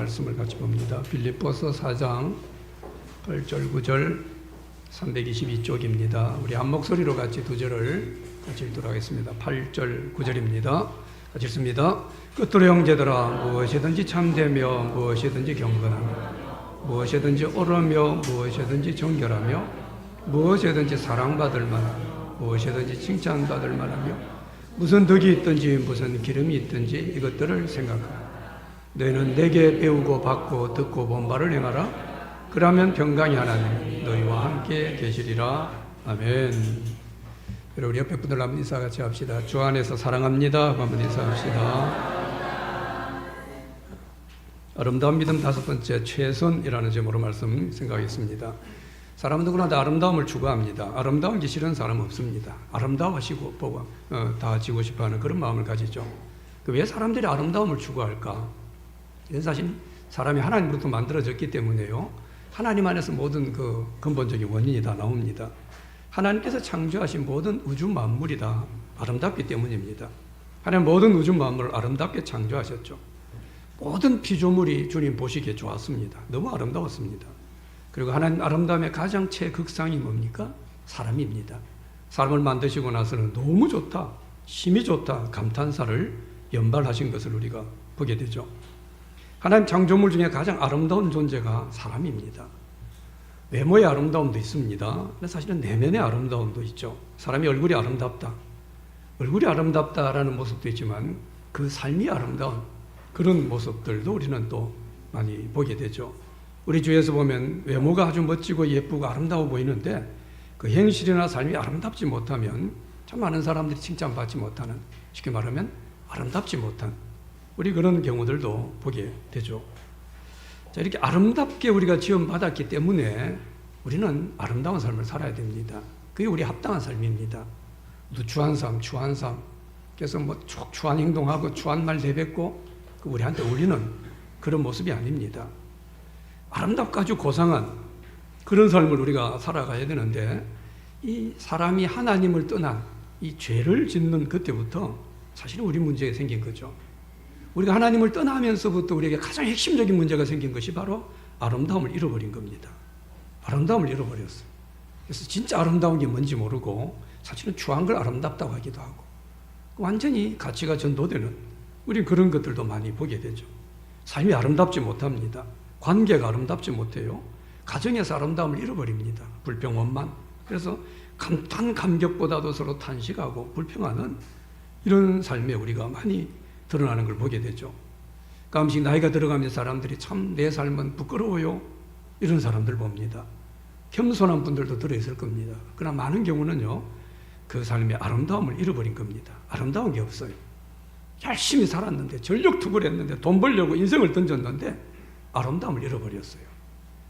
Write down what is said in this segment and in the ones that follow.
말씀을 같이 봅니다. 빌립보서 4장 8절 9절 322쪽입니다. 우리 한 목소리로 같이 두 절을 같이 읽도록 하겠습니다. 8절 9절입니다. 같이 읽습니다. 끝으로 형제들아, 무엇이든지 참되며 무엇이든지 경건하며 무엇이든지 옳으며 무엇이든지 정결하며 무엇이든지 사랑받을 만하며 무엇이든지 칭찬받을 만하며 무슨 덕이 있든지 무슨 기름이 있든지 이것들을 생각하라. 너희는 내게 배우고 받고 듣고 본 바를 행하라. 그러면 평강이 하나님 너희와 함께 계시리라. 아멘. 여러분, 우리 옆에 분들 한번 인사 같이 합시다. 주 안에서 사랑합니다. 한번 인사합시다. 아름다운 믿음 5번째, 최선이라는 제목으로 말씀 생각하겠습니다. 사람은 누구나 다 아름다움을 추구합니다. 아름다운 게 싫은 사람은 없습니다. 아름다워하시고 보고 다 지고 싶어하는 그런 마음을 가지죠. 왜 사람들이 아름다움을 추구할까? 이건 사실 사람이 하나님으로부터 만들어졌기 때문에요. 하나님 안에서 모든 그 근본적인 원인이 다 나옵니다. 하나님께서 창조하신 모든 우주 만물이 다 아름답기 때문입니다. 하나님 모든 우주 만물을 아름답게 창조하셨죠. 모든 피조물이 주님 보시기에 좋았습니다. 너무 아름다웠습니다. 그리고 하나님 아름다움의 가장 최극상이 뭡니까? 사람입니다. 사람을 만드시고 나서는 너무 좋다, 심히 좋다 감탄사를 연발하신 것을 우리가 보게 되죠. 하나님 창조물 중에 가장 아름다운 존재가 사람입니다. 외모의 아름다움도 있습니다. 사실은 내면의 아름다움도 있죠. 사람이 얼굴이 아름답다, 얼굴이 아름답다라는 모습도 있지만 그 삶이 아름다운 그런 모습들도 우리는 또 많이 보게 되죠. 우리 주위에서 보면 외모가 아주 멋지고 예쁘고 아름다워 보이는데 그 행실이나 삶이 아름답지 못하면 참 많은 사람들이 칭찬받지 못하는, 쉽게 말하면 아름답지 못한 우리 그런 경우들도 보게 되죠. 자, 이렇게 아름답게 우리가 지원받았기 때문에 우리는 아름다운 삶을 살아야 됩니다. 그게 우리 합당한 삶입니다. 누추한 삶, 추한 삶, 그래서 뭐 추한 행동하고 추한 말 내뱉고 우리한테 어울리는 그런 모습이 아닙니다. 아름답고 아주 고상한 그런 삶을 우리가 살아가야 되는데, 이 사람이 하나님을 떠난 이 죄를 짓는 그때부터 사실은 우리 문제가 생긴 거죠. 우리가 하나님을 떠나면서부터 우리에게 가장 핵심적인 문제가 생긴 것이 바로 아름다움을 잃어버린 겁니다. 아름다움을 잃어버렸어요. 그래서 진짜 아름다운 게 뭔지 모르고 사실은 추한 걸 아름답다고 하기도 하고 완전히 가치가 전도되는 우리 그런 것들도 많이 보게 되죠. 삶이 아름답지 못합니다. 관계가 아름답지 못해요. 가정에서 아름다움을 잃어버립니다. 불평, 원만. 그래서 단 감격보다도 서로 탄식하고 불평하는 이런 삶에 우리가 많이 드러나는 걸 보게 되죠. 가끔씩 나이가 들어가면 사람들이 참 내 삶은 부끄러워요, 이런 사람들 봅니다. 겸손한 분들도 들어있을 겁니다. 그러나 많은 경우는요, 그 삶의 아름다움을 잃어버린 겁니다. 아름다운 게 없어요. 열심히 살았는데, 전력투구를 돈 벌려고 인생을 던졌는데 아름다움을 잃어버렸어요.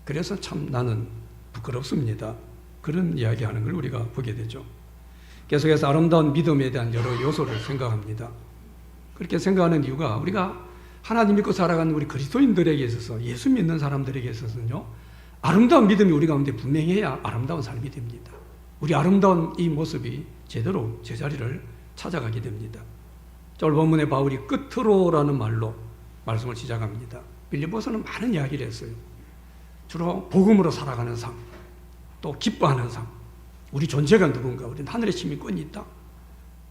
그래서 참 나는 부끄럽습니다. 그런 이야기하는 걸 우리가 보게 되죠. 계속해서 아름다운 믿음에 대한 여러 요소를 생각합니다. 그렇게 생각하는 이유가 우리가 하나님 믿고 살아가는 우리 그리스도인들에게 있어서, 예수 믿는 사람들에게 있어서는요, 아름다운 믿음이 우리 가운데 분명해야 아름다운 삶이 됩니다. 우리 아름다운 이 모습이 제대로 제자리를 찾아가게 됩니다. 오늘 본문의 바울이 끝으로라는 말로 말씀을 시작합니다. 빌립보서는 많은 이야기를 했어요. 주로 복음으로 살아가는 삶, 또 기뻐하는 삶, 우리 존재가 누군가, 우리는 하늘의 시민권이 있다,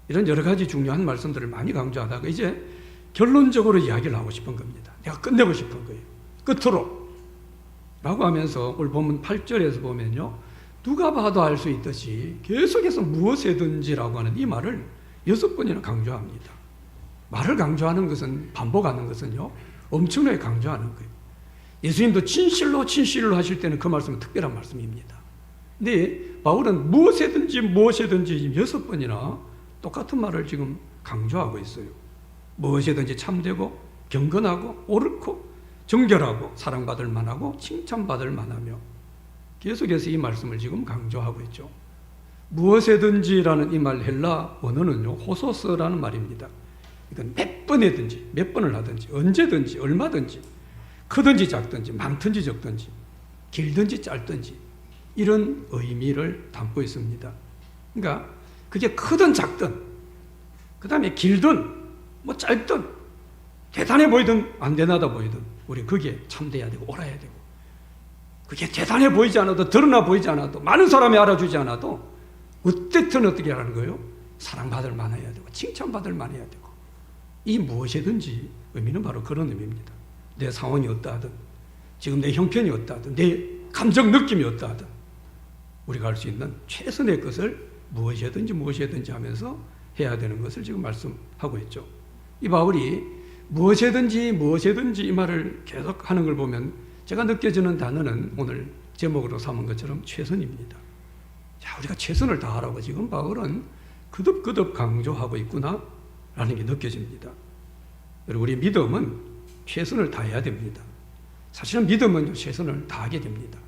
이런 여러 가지 중요한 말씀들을 많이 강조하다가 이제 결론적으로 이야기를 하고 싶은 겁니다. 내가 끝내고 싶은 거예요. 끝으로 라고 하면서 오늘 본문 8절에서 보면요, 누가 봐도 알 수 있듯이 계속해서 무엇이든지라고 하는 이 말을 6번이나 강조합니다. 말을 강조하는 것은, 반복하는 것은요, 엄청나게 강조하는 거예요. 예수님도 진실로 하실 때는 그 말씀은 특별한 말씀입니다. 근데 바울은 무엇이든지 6번이나 똑같은 말을 지금 강조하고 있어요. 무엇이든지 참되고 경건하고 옳고 정결하고 사랑받을 만하고 칭찬받을 만하며, 계속해서 이 말씀을 지금 강조하고 있죠. 무엇이든지라는 이 말 헬라 원어는요, 호소스라는 말입니다. 이건 몇 번이든지, 몇 번을 하든지, 언제든지, 얼마든지, 크든지 작든지, 많든지 적든지, 길든지 짧든지, 이런 의미를 담고 있습니다. 그러니까 그게 크든 작든, 그 다음에 길든 뭐 짧든, 대단해 보이든 안 대단하다 보이든 우리 거기에 참돼야 되고 옳아야 되고, 그게 대단해 보이지 않아도, 드러나 보이지 않아도, 많은 사람이 알아주지 않아도 어쨌든 어떻게 하라는 거예요? 사랑받을 만해야 되고 칭찬받을 만해야 되고, 이 무엇이든지 의미는 바로 그런 의미입니다. 내 상황이 어떠하든, 지금 내 형편이 어떠하든, 내 감정 느낌이 어떠하든 우리가 할 수 있는 최선의 것을 무엇이든지 하면서 해야 되는 것을 지금 말씀하고 있죠. 이 바울이 무엇이든지 이 말을 계속 하는 걸 보면 제가 느껴지는 단어는 오늘 제목으로 삼은 것처럼 최선입니다. 자, 우리가 최선을 다하라고 지금 바울은 거듭 강조하고 있구나 라는 게 느껴집니다. 그리고 우리 믿음은 최선을 다해야 됩니다. 사실은 믿음은 최선을 다하게 됩니다.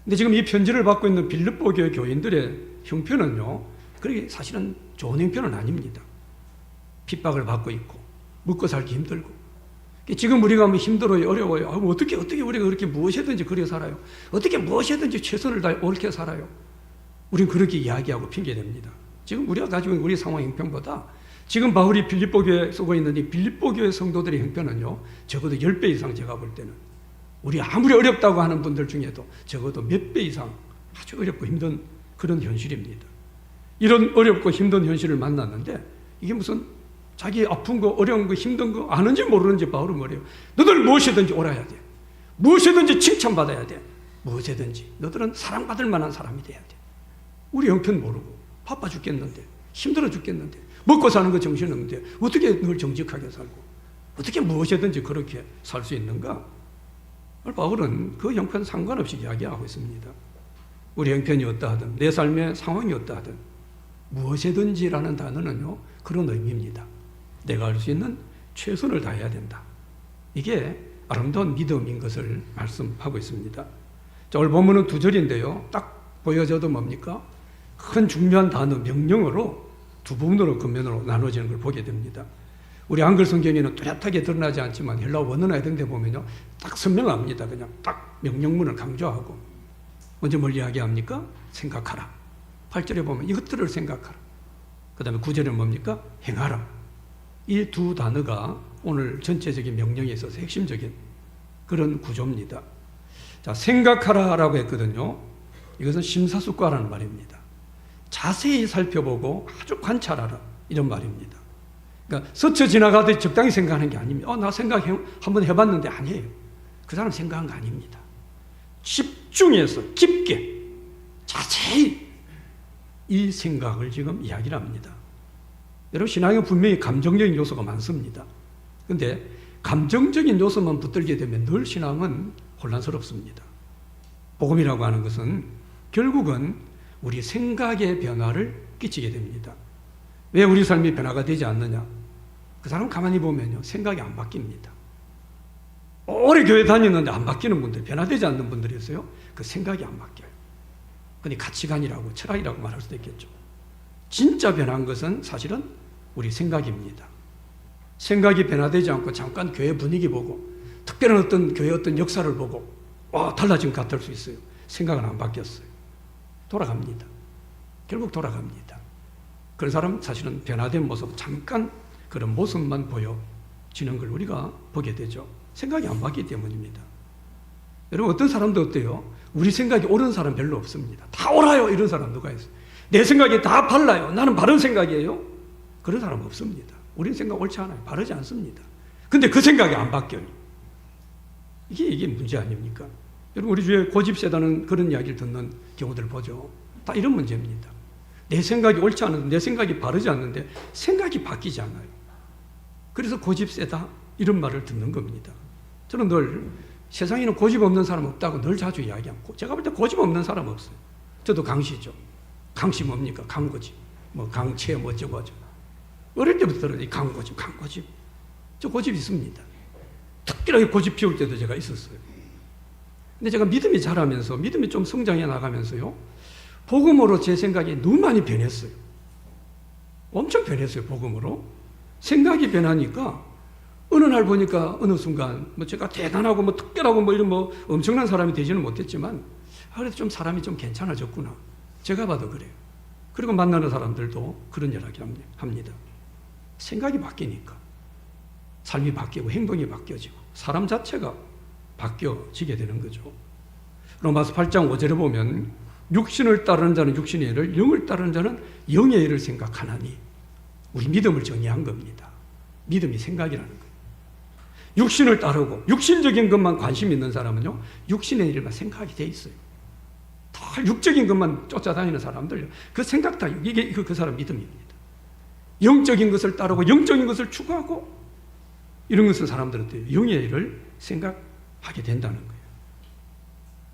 근데 지금 이 편지를 받고 있는 빌립보 교회 교인들의 형편은요, 그렇게 사실은 좋은 형편은 아닙니다. 핍박을 받고 있고 먹고 살기 힘들고, 지금 우리가 뭐 힘들어요, 어려워요. 어떻게 우리가 그렇게 무엇이든지 그래 살아요? 어떻게 무엇이든지 최선을 다해 옳게 살아요? 우리는 그렇게 이야기하고 핑계댑니다. 지금 우리가 가지고 있는 우리 상황 형편보다 지금 바울이 빌립보 교회에 쓰고 있는 이 빌립보 교회 성도들의 형편은요, 적어도 10배 이상, 제가 볼 때는 우리 아무리 어렵다고 하는 분들 중에도 적어도 몇 배 이상 아주 어렵고 힘든 그런 현실입니다. 이런 어렵고 힘든 현실을 만났는데 이게 무슨 자기 아픈 거, 어려운 거, 힘든 거 아는지 모르는지 바울은 뭐래요? 너들 무엇이든지 옳아야 돼. 무엇이든지 칭찬받아야 돼. 무엇이든지 너들은 사랑받을 만한 사람이 돼야 돼. 우리 형편 모르고 바빠 죽겠는데, 힘들어 죽겠는데, 먹고 사는 거 정신없는데 어떻게 늘 정직하게 살고 어떻게 무엇이든지 그렇게 살 수 있는가? 바울은 그 형편 상관없이 이야기하고 있습니다. 우리 형편이 어떠하든, 내 삶의 상황이 어떠하든 무엇이든지라는 단어는요, 그런 의미입니다. 내가 할 수 있는 최선을 다해야 된다. 이게 아름다운 믿음인 것을 말씀하고 있습니다. 자, 오늘 본문은 2절인데요. 딱 보여져도 뭡니까? 큰 중요한 단어, 명령어로 두 부분으로 근면으로 나눠지는 걸 보게 됩니다. 우리 한글 성경에는 뚜렷하게 드러나지 않지만 헬라어 원어나 이런 데 보면요, 딱 선명합니다. 그냥 딱 명령문을 강조하고. 먼저 뭘 이야기합니까? 생각하라. 8절에 보면 이것들을 생각하라. 그 다음에 9절에 뭡니까? 행하라. 이 두 단어가 오늘 전체적인 명령에 있어서 핵심적인 그런 구조입니다. 자, 생각하라라고 했거든요. 이것은 심사숙고하라는 말입니다. 자세히 살펴보고 아주 관찰하라, 이런 말입니다. 그러니까 스쳐 지나가듯 적당히 생각하는 게 아닙니다. 나 생각 한번 해봤는데 아니에요. 그 사람 생각한 거 아닙니다. 집중해서 깊게 자세히 이 생각을 지금 이야기를 합니다. 여러분, 신앙에 분명히 감정적인 요소가 많습니다. 그런데 감정적인 요소만 붙들게 되면 늘 신앙은 혼란스럽습니다. 복음이라고 하는 것은 결국은 우리 생각의 변화를 끼치게 됩니다. 왜 우리 삶이 변화가 되지 않느냐? 그 사람 가만히 보면요, 생각이 안 바뀝니다. 오래 교회 다니는데 안 바뀌는 분들, 변화되지 않는 분들이 있어요. 그 생각이 안 바뀌어요. 근데 가치관이라고 철학이라고 말할 수도 있겠죠. 진짜 변한 것은 사실은 우리 생각입니다. 생각이 변화되지 않고 잠깐 교회 분위기 보고 특별한 어떤 교회 어떤 역사를 보고 달라진 것 같을 수 있어요. 생각은 안 바뀌었어요. 돌아갑니다. 결국 돌아갑니다. 그런 사람 사실은 변화된 모습, 잠깐 그런 모습만 보여지는 걸 우리가 보게 되죠. 생각이 안 바뀌기 때문입니다. 여러분, 어떤 사람도 어때요? 우리 생각이 옳은 사람 별로 없습니다. 다 옳아요, 이런 사람 누가 있어요? 내 생각이 다 발라요, 나는 바른 생각이에요? 그런 사람 없습니다. 우리 생각 옳지 않아요. 바르지 않습니다. 근데 그 생각이 안 바뀌어요. 이게 문제 아닙니까? 여러분, 우리 주위에 고집세다는 그런 이야기를 듣는 경우들을 보죠. 다 이런 문제입니다. 내 생각이 옳지 않은데, 내 생각이 바르지 않는데 생각이 바뀌지 않아요. 그래서 고집세다 이런 말을 듣는 겁니다. 저는 늘 세상에는 고집 없는 사람 없다고 늘 자주 이야기하고, 제가 볼 때 고집 없는 사람 없어요. 저도 강씨죠. 강씨 뭡니까? 강고집. 강채 어쩌고 하죠. 어릴 때부터 들어요. 강고집. 저 고집 있습니다. 특별하게 고집 피울 때도 제가 있었어요. 근데 제가 믿음이 자라면서, 믿음이 좀 성장해 나가면서요, 복음으로 제 생각이 너무 많이 변했어요. 엄청 변했어요, 복음으로. 생각이 변하니까 어느 날 보니까 어느 순간 제가 대단하고 특별하고 이런 엄청난 사람이 되지는 못했지만 그래도 좀 사람이 좀 괜찮아졌구나. 제가 봐도 그래요. 그리고 만나는 사람들도 그런 이야기를 합니다. 생각이 바뀌니까 삶이 바뀌고 행동이 바뀌어지고 사람 자체가 바뀌어지게 되는 거죠. 로마서 8장 5절에 보면 육신을 따르는 자는 육신의 일을, 영을 따르는 자는 영의 일을 생각하나니, 우리 믿음을 정의한 겁니다. 믿음이 생각이라는 거예요. 육신을 따르고 육신적인 것만 관심 있는 사람은요, 육신의 일만 생각이 돼 있어요. 다 육적인 것만 쫓아다니는 사람들, 그 생각 다 이게 그 사람 믿음입니다. 영적인 것을 따르고 영적인 것을 추구하고 이런 것은 사람들한테 영의 일을 생각하게 된다는 거예요.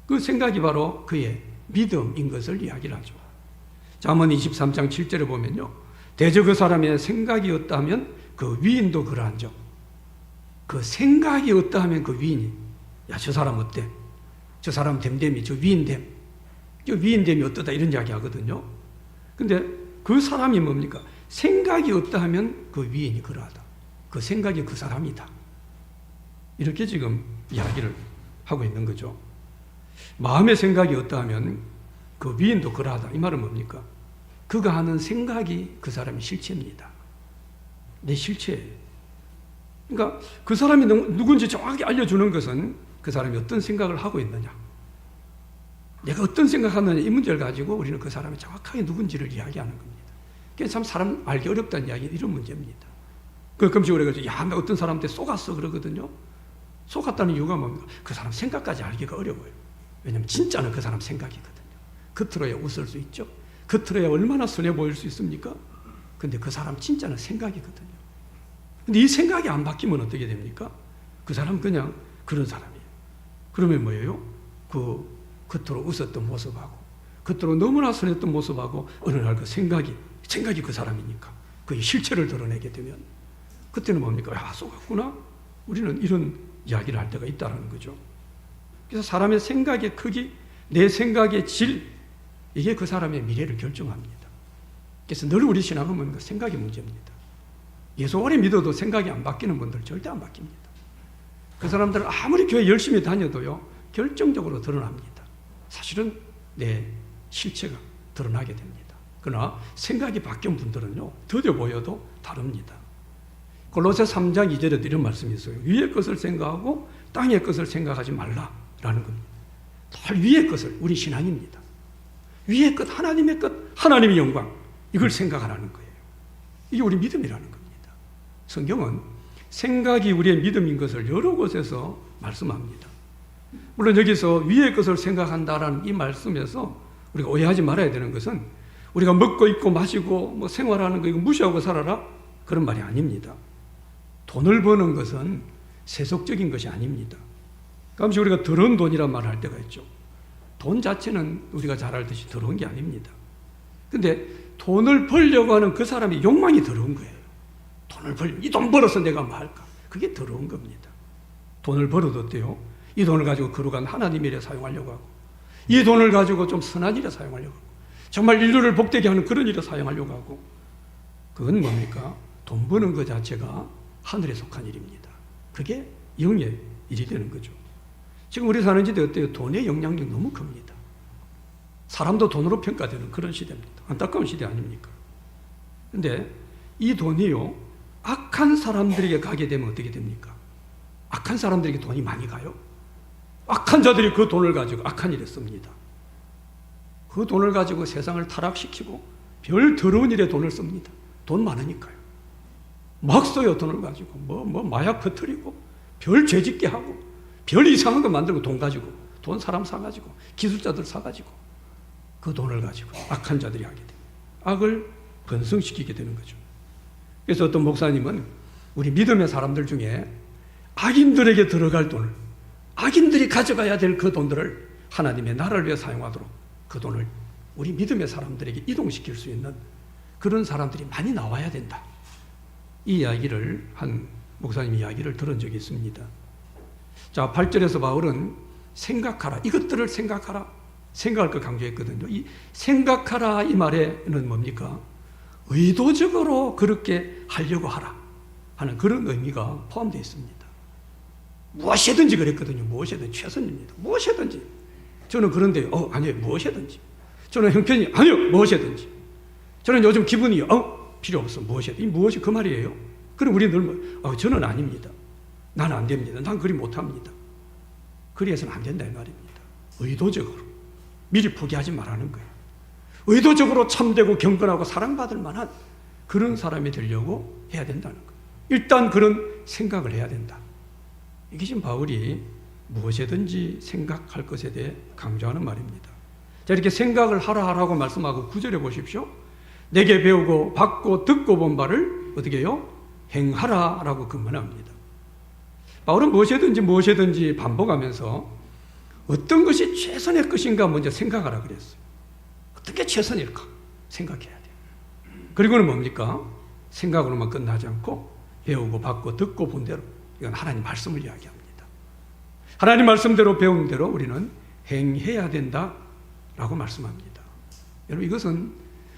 그 생각이 바로 그의 믿음인 것을 이야기를 하죠. 잠언 23장 7절에 보면요, 대저 그 사람의 생각이 없다면 그 위인도 그러한즉, 그 생각이 없다면 그 위인이, 야, 저 사람 어때? 저 사람 됨됨이, 저 위인됨, 저 위인됨이 어떠다, 이런 이야기 하거든요. 근데 그 사람이 뭡니까? 생각이 없다 하면 그 위인이 그러하다. 그 생각이 그 사람이다. 이렇게 지금 이야기를 하고 있는 거죠. 마음의 생각이 없다 하면 그 위인도 그러하다. 이 말은 뭡니까? 그가 하는 생각이 그 사람의 실체입니다. 내 실체예요. 그러니까 그 사람이 누군지 정확히 알려주는 것은 그 사람이 어떤 생각을 하고 있느냐, 내가 어떤 생각하느냐, 이 문제를 가지고 우리는 그 사람이 정확하게 누군지를 이야기하는 겁니다. 그게 참 사람 알기 어렵다는 이야기, 이런 문제입니다. 가끔씩 우리가 야, 나 어떤 사람한테 속았어 그러거든요. 속았다는 이유가 뭡니까? 그 사람 생각까지 알기가 어려워요. 왜냐하면 진짜는 그 사람 생각이거든요. 겉으로야 웃을 수 있죠. 겉으로야 얼마나 선해 보일 수 있습니까? 근데 그 사람 진짜는 생각이거든요. 근데 이 생각이 안 바뀌면 어떻게 됩니까? 그 사람 그냥 그런 사람이에요. 그러면 뭐예요? 그 겉으로 웃었던 모습하고 겉으로 너무나 선했던 모습하고 어느 날 그 생각이 그 사람이니까 그의 실체를 드러내게 되면 그때는 뭡니까? 야, 속았구나. 우리는 이런 이야기를 할 때가 있다는 거죠. 그래서 사람의 생각의 크기, 내 생각의 질, 이게 그 사람의 미래를 결정합니다. 그래서 늘 우리 신앙은 뭡니까? 생각의 문제입니다. 예수 오래 믿어도 생각이 안 바뀌는 분들 절대 안 바뀝니다. 그 사람들은 아무리 교회 열심히 다녀도요, 결정적으로 드러납니다. 사실은 내 실체가 드러나게 됩니다. 그러나 생각이 바뀐 분들은요, 더뎌 보여도 다릅니다. 골로새 3장 2절에도 이런 말씀이 있어요. 위의 것을 생각하고 땅의 것을 생각하지 말라라는 겁니다. 늘 위의 것을, 우리 신앙입니다. 위의 것, 하나님의 것, 하나님의 영광, 이걸 생각하라는 거예요. 이게 우리 믿음이라는 겁니다. 성경은 생각이 우리의 믿음인 것을 여러 곳에서 말씀합니다. 물론 여기서 위의 것을 생각한다라는 이 말씀에서 우리가 오해하지 말아야 되는 것은 우리가 먹고 입고 마시고 뭐 생활하는 거 이거 무시하고 살아라, 그런 말이 아닙니다. 돈을 버는 것은 세속적인 것이 아닙니다. 가끔씩 우리가 더러운 돈이란 말을 할 때가 있죠. 돈 자체는 우리가 잘 알듯이 더러운 게 아닙니다. 근데 돈을 벌려고 하는 그 사람의 욕망이 더러운 거예요. 돈을 벌려, 이 돈 벌어서 내가 뭐 할까? 그게 더러운 겁니다. 돈을 벌어도 어때요? 이 돈을 가지고 거룩한 하나님의 일에 사용하려고 하고, 이 돈을 가지고 좀 선한 일에 사용하려고 하고, 정말 인류를 복되게 하는 그런 일에 사용하려고 하고, 그건 뭡니까? 돈 버는 것 자체가 하늘에 속한 일입니다. 그게 영의 일이 되는 거죠. 지금 우리 사는 시대 어때요? 돈의 영향력 너무 큽니다. 사람도 돈으로 평가되는 그런 시대입니다. 안타까운 시대 아닙니까? 근데 이 돈이요, 악한 사람들에게 가게 되면 어떻게 됩니까? 악한 사람들에게 돈이 많이 가요? 악한 자들이 그 돈을 가지고 악한 일에 씁니다. 그 돈을 가지고 세상을 타락시키고 별 더러운 일에 돈을 씁니다. 돈 많으니까요. 막 써요, 돈을 가지고. 마약 퍼뜨리고 별 죄짓게 하고 별 이상한 거 만들고 돈 가지고, 돈 사람 사가지고, 기술자들 사가지고 그 돈을 가지고 악한 자들이 하게 됩니다. 악을 번성시키게 되는 거죠. 그래서 어떤 목사님은 우리 믿음의 사람들 중에 악인들에게 들어갈 돈을, 악인들이 가져가야 될 그 돈들을 하나님의 나라를 위해 사용하도록 그 돈을 우리 믿음의 사람들에게 이동시킬 수 있는 그런 사람들이 많이 나와야 된다. 이 이야기를 한 목사님 이야기를 들은 적이 있습니다. 자, 8절에서 바울은 생각하라, 이것들을 생각하라, 생각할 걸 강조했거든요. 이 생각하라 이 말에는 뭡니까? 의도적으로 그렇게 하려고 하라 하는 그런 의미가 포함되어 있습니다. 무엇이든지 그랬거든요. 무엇이든지 최선입니다. 무엇이든지. 저는 그런데요. 아니에요. 무엇이든지. 저는 형편이 아니요. 무엇이든지. 저는 요즘 기분이요. 필요 없어. 무엇이든지. 이 무엇이 그 말이에요. 그럼 우리 늘 저는 아닙니다. 나는 안 됩니다. 난 그리 못합니다. 그리해서는 안 된다 이 말입니다. 의도적으로 미리 포기하지 말라는 거예요. 의도적으로 참되고 경건하고 사랑받을 만한 그런 사람이 되려고 해야 된다는 거예요. 일단 그런 생각을 해야 된다. 이게 지금 바울이 무엇이든지 생각할 것에 대해 강조하는 말입니다. 자, 이렇게 생각을 하라고 말씀하고 9절에 보십시오. 내게 배우고 받고 듣고 본 바를 어떻게 해요? 행하라라고 근문합니다. 바울은 무엇이든지 반복하면서 어떤 것이 최선의 것인가 먼저 생각하라 그랬어요. 어떤 게 최선일까? 생각해야 돼요. 그리고는 뭡니까? 생각으로만 끝나지 않고 배우고 받고 듣고 본 대로, 이건 하나님 말씀을 이야기합니다. 하나님 말씀대로 배운 대로 우리는 행해야 된다라고 말씀합니다. 여러분, 이것은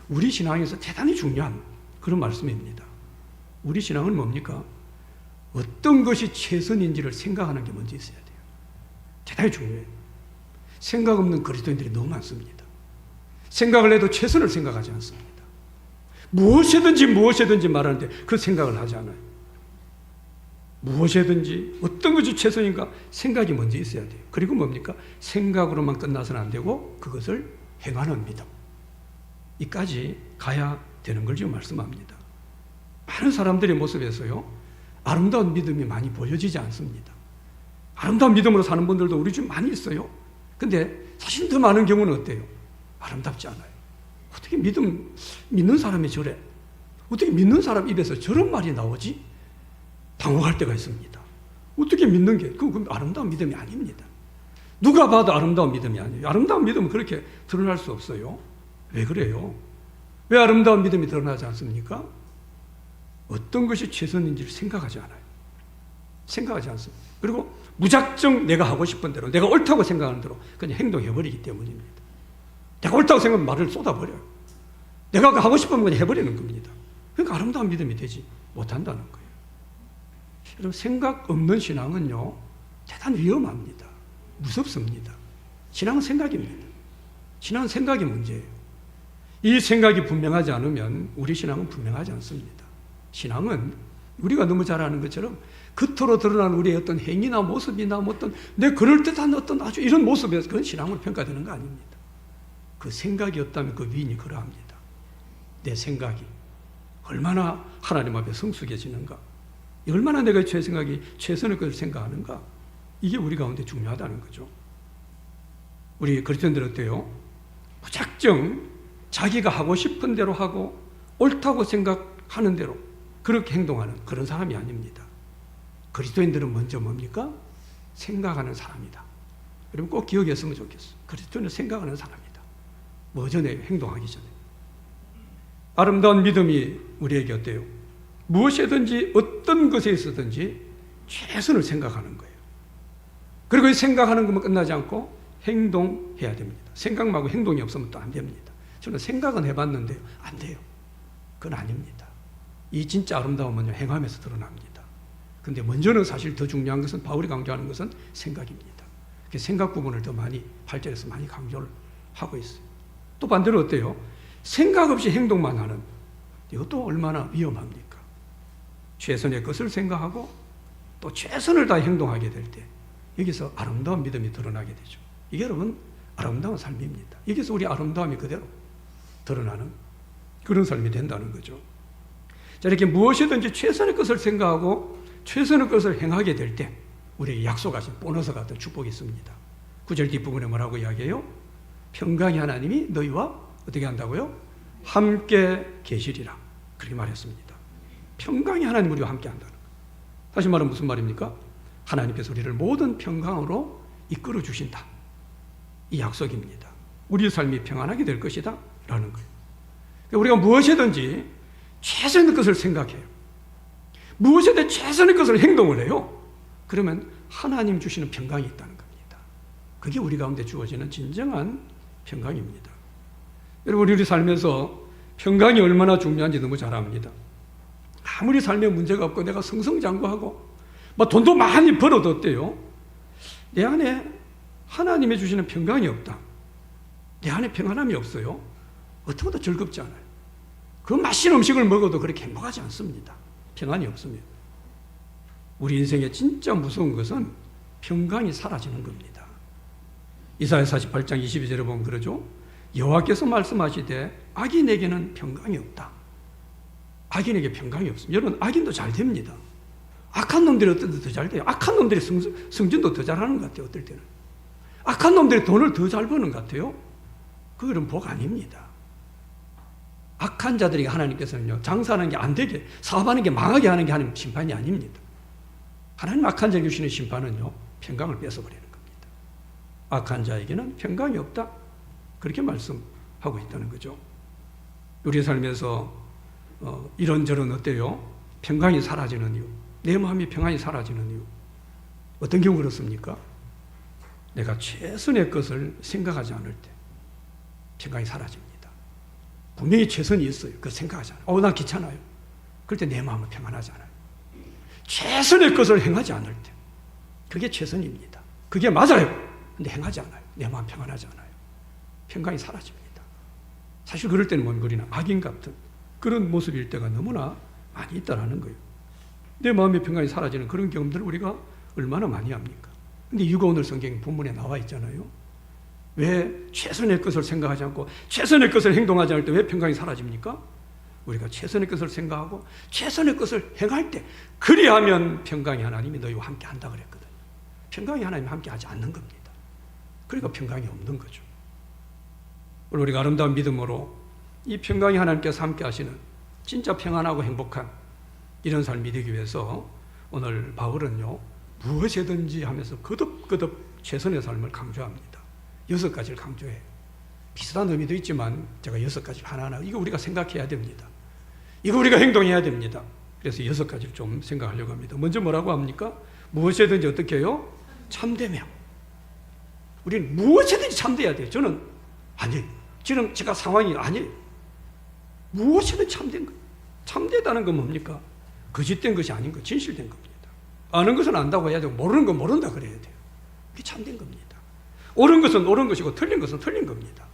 우리 신앙에서 대단히 중요한 그런 말씀입니다. 우리 신앙은 뭡니까? 어떤 것이 최선인지를 생각하는 게 먼저 있어야 돼요. 대단히 중요해요. 생각 없는 그리스도인들이 너무 많습니다. 생각을 해도 최선을 생각하지 않습니다. 무엇이든지 말하는데 그 생각을 하지 않아요. 무엇이든지 어떤 것이 최선인가 생각이 먼저 있어야 돼요. 그리고 뭡니까? 생각으로만 끝나서는 안 되고 그것을 행하는 믿음, 이까지 가야 되는 걸 지금 말씀합니다. 많은 사람들의 모습에서요, 아름다운 믿음이 많이 보여지지 않습니다. 아름다운 믿음으로 사는 분들도 우리 중 많이 있어요. 근데 사실 더 많은 경우는 어때요? 아름답지 않아요. 어떻게 믿는 사람이 저래? 어떻게 믿는 사람 입에서 저런 말이 나오지? 당혹할 때가 있습니다. 어떻게 믿는 게, 그건 아름다운 믿음이 아닙니다. 누가 봐도 아름다운 믿음이 아니에요. 아름다운 믿음은 그렇게 드러날 수 없어요. 왜 그래요? 왜 아름다운 믿음이 드러나지 않습니까? 어떤 것이 최선인지를 생각하지 않아요. 생각하지 않습니다. 그리고 무작정 내가 하고 싶은 대로, 내가 옳다고 생각하는 대로 그냥 행동해버리기 때문입니다. 내가 옳다고 생각하면 말을 쏟아버려요. 내가 하고 싶으면 그냥 해버리는 겁니다. 그러니까 아름다운 믿음이 되지 못한다는 거예요. 여러분, 생각 없는 신앙은요, 대단히 위험합니다. 무섭습니다. 신앙은 생각입니다. 신앙은 생각이 문제예요. 이 생각이 분명하지 않으면 우리 신앙은 분명하지 않습니다. 신앙은 우리가 너무 잘 아는 것처럼 겉으로 드러난 우리의 어떤 행위나 모습이나 어떤 내 그럴듯한 어떤 아주 이런 모습에서 그건 신앙으로 평가되는 거 아닙니다. 그 생각이 없다면 그 위인이 그러합니다. 내 생각이 얼마나 하나님 앞에 성숙해지는가, 얼마나 내가 제 생각이 최선의 것을 생각하는가, 이게 우리 가운데 중요하다는 거죠. 우리 그리스도인들 어때요? 무작정 자기가 하고 싶은 대로 하고 옳다고 생각하는 대로 그렇게 행동하는 그런 사람이 아닙니다. 그리스도인들은 먼저 뭡니까? 생각하는 사람이다. 여러분 꼭 기억했으면 좋겠어요. 그리스도인은 생각하는 사람이다. 뭐 전에 행동하기 전에. 아름다운 믿음이 우리에게 어때요? 무엇이든지 어떤 것에 있어든지 최선을 생각하는 거예요. 그리고 이 생각하는 것만 끝나지 않고 행동해야 됩니다. 생각 말고 행동이 없으면 또 안 됩니다. 저는 생각은 해봤는데요, 안 돼요. 그건 아닙니다. 이 진짜 아름다움은요, 행함에서 드러납니다. 근데 먼저는 사실 더 중요한 것은, 바울이 강조하는 것은 생각입니다. 생각 부분을 더 많이 8절에서 많이 강조를 하고 있어요. 또 반대로 어때요? 생각 없이 행동만 하는, 이것도 얼마나 위험합니까? 최선의 것을 생각하고 또 최선을 다해 행동하게 될 때 여기서 아름다운 믿음이 드러나게 되죠. 이게 여러분 아름다운 삶입니다. 여기서 우리 아름다움이 그대로 드러나는 그런 삶이 된다는 거죠. 자, 이렇게 무엇이든지 최선의 것을 생각하고 최선의 것을 행하게 될 때 우리에게 약속하신 보너스 같은 축복이 있습니다. 9절 뒷부분에 뭐라고 이야기해요? 평강의 하나님이 너희와 어떻게 한다고요? 함께 계시리라. 그렇게 말했습니다. 평강의 하나님 우리와 함께 한다는 거예요. 다시 말하면 무슨 말입니까? 하나님께서 우리를 모든 평강으로 이끌어 주신다. 이 약속입니다. 우리 삶이 평안하게 될 것이다 라는 거예요. 우리가 무엇이든지 최선의 것을 생각해요. 무엇이든 최선의 것을 행동을 해요. 그러면 하나님 주시는 평강이 있다는 겁니다. 그게 우리 가운데 주어지는 진정한 평강입니다. 여러분, 우리 삶에서 평강이 얼마나 중요한지 너무 잘 압니다. 아무리 삶에 문제가 없고 내가 승승장구하고 뭐 돈도 많이 벌어도 어때요? 내 안에 하나님이 주시는 평강이 없다. 내 안에 평안함이 없어요. 어떻게든 즐겁지 않아요. 그 맛있는 음식을 먹어도 그렇게 행복하지 않습니다. 평안이 없습니다. 우리 인생에 진짜 무서운 것은 평강이 사라지는 겁니다. 이사야 48장 22절에 보면 그러죠. 여호와께서 말씀하시되 악인에게는 평강이 없다. 악인에게 평강이 없습니다. 여러분, 악인도 잘 됩니다. 악한 놈들이 어떨 때 더 잘 돼요. 악한 놈들이 승진도 더 잘하는 것 같아요. 어떨 때는 악한 놈들이 돈을 더 잘 버는 것 같아요. 그건 복 아닙니다. 악한 자들에게 하나님께서는요, 장사하는 게 안 되게, 사업하는 게 망하게 하는 게 하나님 심판이 아닙니다. 하나님 악한 자에게 주시는 심판은요, 평강을 뺏어버리는 겁니다. 악한 자에게는 평강이 없다. 그렇게 말씀하고 있다는 거죠. 우리 삶에서 이런저런 어때요? 평강이 사라지는 이유, 내 마음이 평안이 사라지는 이유, 어떤 경우 그렇습니까? 내가 최선의 것을 생각하지 않을 때 평강이 사라집니다. 분명히 최선이 있어요. 그거 생각하지 않아요. 나 귀찮아요. 그럴 때 내 마음은 평안하지 않아요. 최선의 것을 행하지 않을 때 그게 최선입니다. 그게 맞아요. 근데 행하지 않아요. 내 마음 평안하지 않아요. 평강이 사라집니다. 사실 그럴 때는 뭔 우리는 악인 같은 그런 모습일 때가 너무나 많이 있다라는 거예요. 내 마음의 평강이 사라지는 그런 경험들을 우리가 얼마나 많이 합니까? 근데 이유가 오늘 성경 본문에 나와 있잖아요. 왜 최선의 것을 생각하지 않고 최선의 것을 행동하지 않을 때 왜 평강이 사라집니까? 우리가 최선의 것을 생각하고 최선의 것을 행할 때 그리하면 평강이 하나님이 너희와 함께 한다 그랬거든요. 평강이 하나님이 함께 하지 않는 겁니다. 그러니까 평강이 없는 거죠. 우리가 아름다운 믿음으로 이 평강이 하나님께서 함께 하시는 진짜 평안하고 행복한 이런 삶이 되기 위해서 오늘 바울은요, 무엇이든지 하면서 거듭거듭 최선의 삶을 강조합니다. 6가지를 강조해요. 비슷한 의미도 있지만 제가 6가지를 하나하나 이거 우리가 생각해야 됩니다. 이거 우리가 행동해야 됩니다. 그래서 6가지를 좀 생각하려고 합니다. 먼저 뭐라고 합니까? 무엇이든지 어떻게 해요? 참되며. 우리는 무엇이든지 참돼야 돼요. 저는 아니에요. 지금 제가 상황이 아니에요. 무엇이든 참된 거. 참되다는 건 뭡니까? 거짓된 것이 아닌 거, 진실된 겁니다. 아는 것은 안다고 해야 되고 모르는 건 모른다 그래야 돼요. 이게 참된 겁니다. 옳은 것은 옳은 것이고 틀린 것은 틀린 겁니다.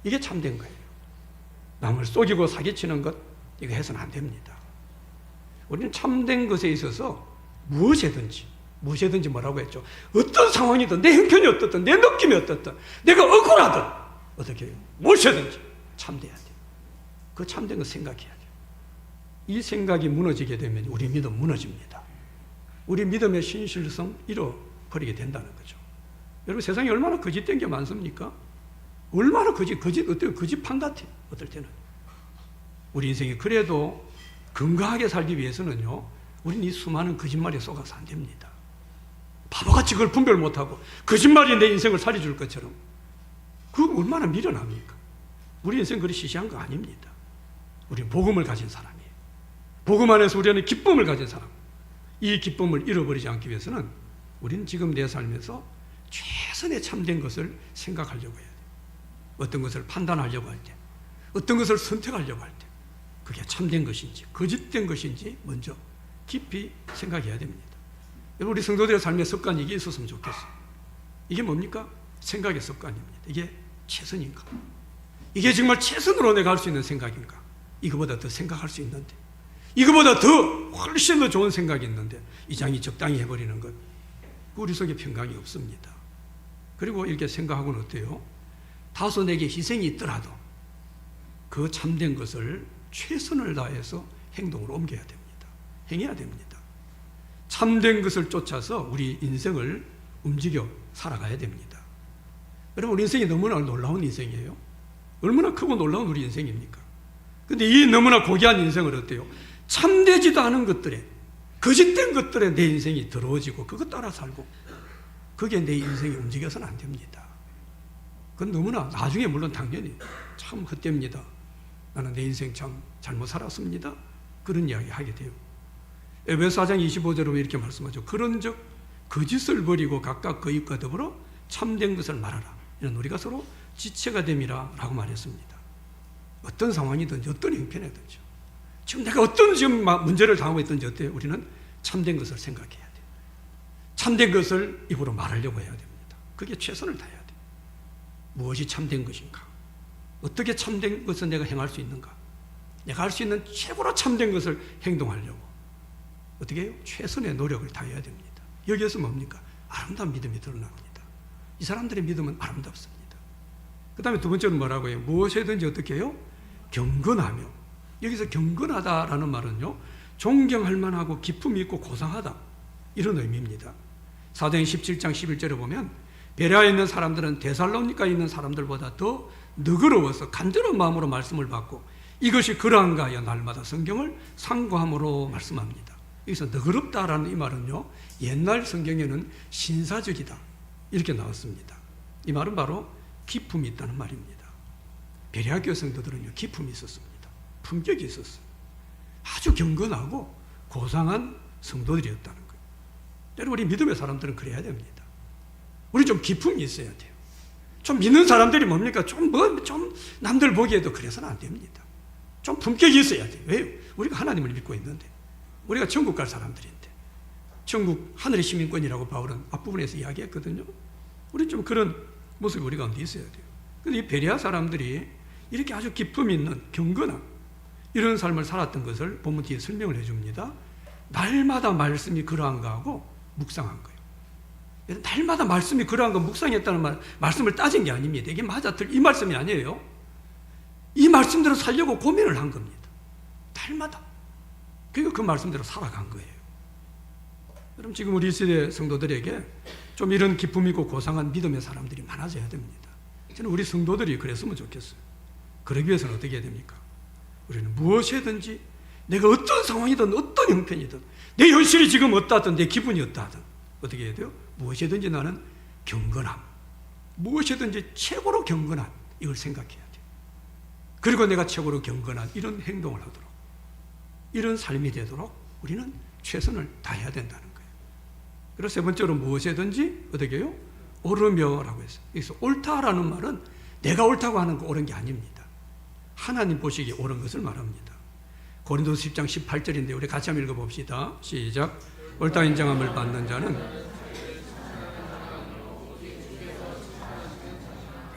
이게 참된 거예요. 남을 속이고 사기치는 것, 이거 해서는 안 됩니다. 우리는 참된 것에 있어서 무엇이든지 뭐라고 했죠? 어떤 상황이든 내 형편이 어떻든 내 느낌이 어떻든 내가 억울하든 어떻게 해요? 무엇이든지 참돼야 돼요. 그 참된 거 생각해야 돼요. 이 생각이 무너지게 되면 우리 믿음 무너집니다. 우리 믿음의 신실성 잃어버리게 된다는 거죠. 여러분, 세상에 얼마나 거짓된 게 많습니까? 얼마나 어때요? 거짓판 같아요. 어떨 때는. 우리 인생이 그래도 건강하게 살기 위해서는요, 우리는 이 수많은 거짓말에 속아서 안 됩니다. 바보같이 그걸 분별 못하고 거짓말이 내 인생을 살려줄 것처럼 그거 얼마나 미련합니까? 우리 인생 그리 시시한 거 아닙니다. 우리는 복음을 가진 사람이에요. 복음 안에서 우리는 기쁨을 가진 사람. 이 기쁨을 잃어버리지 않기 위해서는 우리는 지금 내 삶에서 최선의 참된 것을 생각하려고 해야 돼요. 어떤 것을 판단하려고 할 때, 어떤 것을 선택하려고 할 때, 그게 참된 것인지 거짓된 것인지 먼저 깊이 생각해야 됩니다. 여러분, 우리 성도들의 삶의 습관이 이게 있었으면 좋겠어요. 이게 뭡니까? 생각의 습관입니다. 이게 최선인가? 이게 정말 최선으로 내가 할 수 있는 생각인가? 이거보다 더 생각할 수 있는데, 이거보다 훨씬 더 좋은 생각이 있는데 이 장이 적당히 해버리는 것, 우리 속에 평강이 없습니다. 그리고 이렇게 생각하고는 어때요? 다소 내게 희생이 있더라도 그 참된 것을 최선을 다해서 행동으로 옮겨야 됩니다. 행해야 됩니다. 참된 것을 쫓아서 우리 인생을 움직여 살아가야 됩니다. 여러분, 우리 인생이 너무나 놀라운 인생이에요. 얼마나 크고 놀라운 우리 인생입니까? 근데 이 너무나 고귀한 인생을 어때요? 참되지도 않은 것들에, 거짓된 것들에 내 인생이 더러워지고 그것 따라 살고 그게 내 인생이 움직여서는 안 됩니다. 그건 너무나 나중에 물론 당연히 참 헛됩니다. 나는 내 인생 참 잘못 살았습니다. 그런 이야기 하게 돼요. 에베소 4장 25절로 이렇게 말씀하죠. 그런즉 거짓을 버리고 각각 그 입과 더불어 참된 것을 말하라. 이는 우리가 서로 지체가 됨이라 라고 말했습니다. 어떤 상황이든지 어떤 형편이든지 지금 내가 어떤 지금 문제를 당하고 있든지 어때요? 우리는 참된 것을 생각해야 돼요. 참된 것을 입으로 말하려고 해야 됩니다. 그게 최선을 다해야 돼요. 무엇이 참된 것인가? 어떻게 참된 것을 내가 행할 수 있는가? 내가 할 수 있는 최고로 참된 것을 행동하려고 어떻게 해요? 최선의 노력을 다해야 됩니다. 여기에서 뭡니까? 아름다운 믿음이 드러납니다. 이 사람들의 믿음은 아름답습니다. 그 다음에 두 번째는 뭐라고 해요? 무엇이든지 어떻게 해요? 경건하며. 여기서 경건하다라는 말은요, 존경할 만하고 기품이 있고 고상하다, 이런 의미입니다. 사도행 17장 11절에 보면 베레아에 있는 사람들은 데살로니가에 있는 사람들보다 더 너그러워서 간절한 마음으로 말씀을 받고 이것이 그러한가 하여 날마다 성경을 상고함으로 말씀합니다. 여기서 너그럽다라는 이 말은요, 옛날 성경에는 신사적이다 이렇게 나왔습니다. 이 말은 바로 기품이 있다는 말입니다. 베레아 교회 성도들은요, 기품이 있었습니다. 품격이 있었어요. 아주 경건하고 고상한 성도들이었다는 거예요. 여러분, 우리 믿음의 사람들은 그래야 됩니다. 우리 좀 기품이 있어야 돼요. 좀 믿는 사람들이 뭡니까? 좀 남들 보기에도 그래서는 안 됩니다. 좀 품격이 있어야 돼요. 왜요? 우리가 하나님을 믿고 있는데, 우리가 천국 갈 사람들인데, 천국 하늘의 시민권이라고 바울은 앞부분에서 이야기했거든요. 우리 좀 그런 모습이 우리 가운데 있어야 돼요. 근데 이 베레아 사람들이 이렇게 아주 기품 있는 경건한 이런 삶을 살았던 것을 본문 뒤에 설명을 해줍니다. 날마다 말씀이 그러한가 하고 묵상한 거예요. 날마다 말씀이 그러한 거 묵상했다는 말씀을 따진 게 아닙니다. 이게 이 말씀이 아니에요. 이 말씀대로 살려고 고민을 한 겁니다. 날마다. 그러니까 그 말씀대로 살아간 거예요. 여러분, 지금 우리 시대 성도들에게 좀 이런 기품 있고 고상한 믿음의 사람들이 많아져야 됩니다. 저는 우리 성도들이 그랬으면 좋겠어요. 그러기 위해서는 어떻게 해야 됩니까? 우리는 무엇이든지, 내가 어떤 상황이든 어떤 형편이든, 내 현실이 지금 어떠하든 내 기분이 어떠하든 어떻게 해야 돼요? 무엇이든지 나는 경건함, 무엇이든지 최고로 경건한, 이걸 생각해야 돼요. 그리고 내가 최고로 경건한 이런 행동을 하도록, 이런 삶이 되도록 우리는 최선을 다해야 된다는 거예요. 그리고 세 번째로 무엇이든지 어떻게 해요? 옳으며라고 했어요. 여기서 옳다라는 말은 내가 옳다고 하는 거 옳은 게 아닙니다. 하나님 보시기에 옳은 것을 말합니다. 고린도서 10장 18절인데 우리 같이 한번 읽어봅시다. 시작. 옳다 인정함을 받는 자는,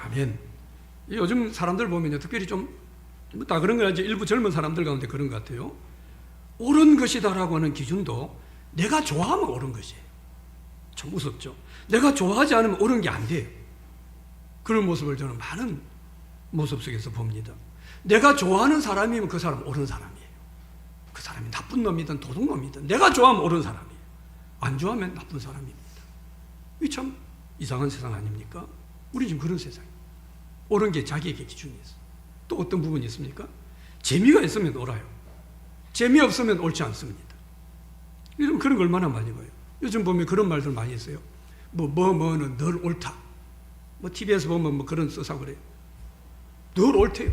아멘. 요즘 사람들 보면요, 특별히 좀 다 그런 건 아니지, 일부 젊은 사람들 가운데 그런 것 같아요. 옳은 것이다라고 하는 기준도 내가 좋아하면 옳은 것이에요. 참 무섭죠. 내가 좋아하지 않으면 옳은 게 안 돼요. 그런 모습을 저는 많은 모습 속에서 봅니다. 내가 좋아하는 사람이면 그 사람은 옳은 사람이에요. 그 사람이 나쁜 놈이든 도둑놈이든 내가 좋아하면 옳은 사람이에요. 안 좋아하면 나쁜 사람입니다. 이게 참 이상한 세상 아닙니까? 우리 지금 그런 세상이에요. 옳은 게 자기에게 기준이 있어요. 또 어떤 부분이 있습니까? 재미가 있으면 옳아요. 재미없으면 옳지 않습니다. 요즘 그런 걸 얼마나 많이 봐요. 요즘 보면 그런 말들 많이 있어요. 뭐는 늘 옳다. TV에서 보면 그런 써서 그래요. 늘 옳대요.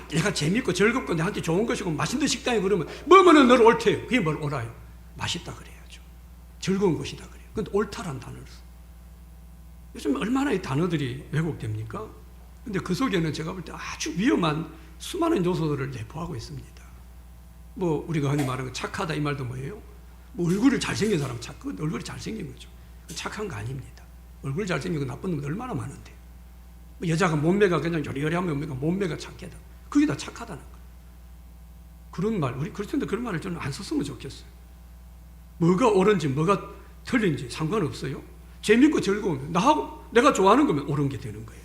내가 재밌고 즐겁고 나한테 좋은 것이고 맛있는 식당에 그러면 뭐는 늘 옳대요. 그게 뭘 옳아요? 맛있다 그래야죠. 즐거운 것이다 그래요. 근데 옳다라는 단어를 써요. 요즘 얼마나 이 단어들이 왜곡됩니까? 근데 그 속에는 제가 볼 때 아주 위험한 수많은 요소들을 내포하고 있습니다. 우리가 흔히 말하는 착하다 이 말도 뭐예요? 얼굴이 잘생긴 사람 착한, 얼굴이 잘생긴 거죠. 착한 거 아닙니다. 얼굴 잘생기고 나쁜 놈들 얼마나 많은데. 여자가 몸매가 그냥 요리요리하면 몸매가 착하다. 그게 다 착하다는 거예요. 그런 말, 우리 그렇던데 그런 말을 저는 안 썼으면 좋겠어요. 뭐가 옳은지 뭐가 틀린지 상관없어요. 재밌고 즐거우면 내가 좋아하는 거면 옳은 게 되는 거예요.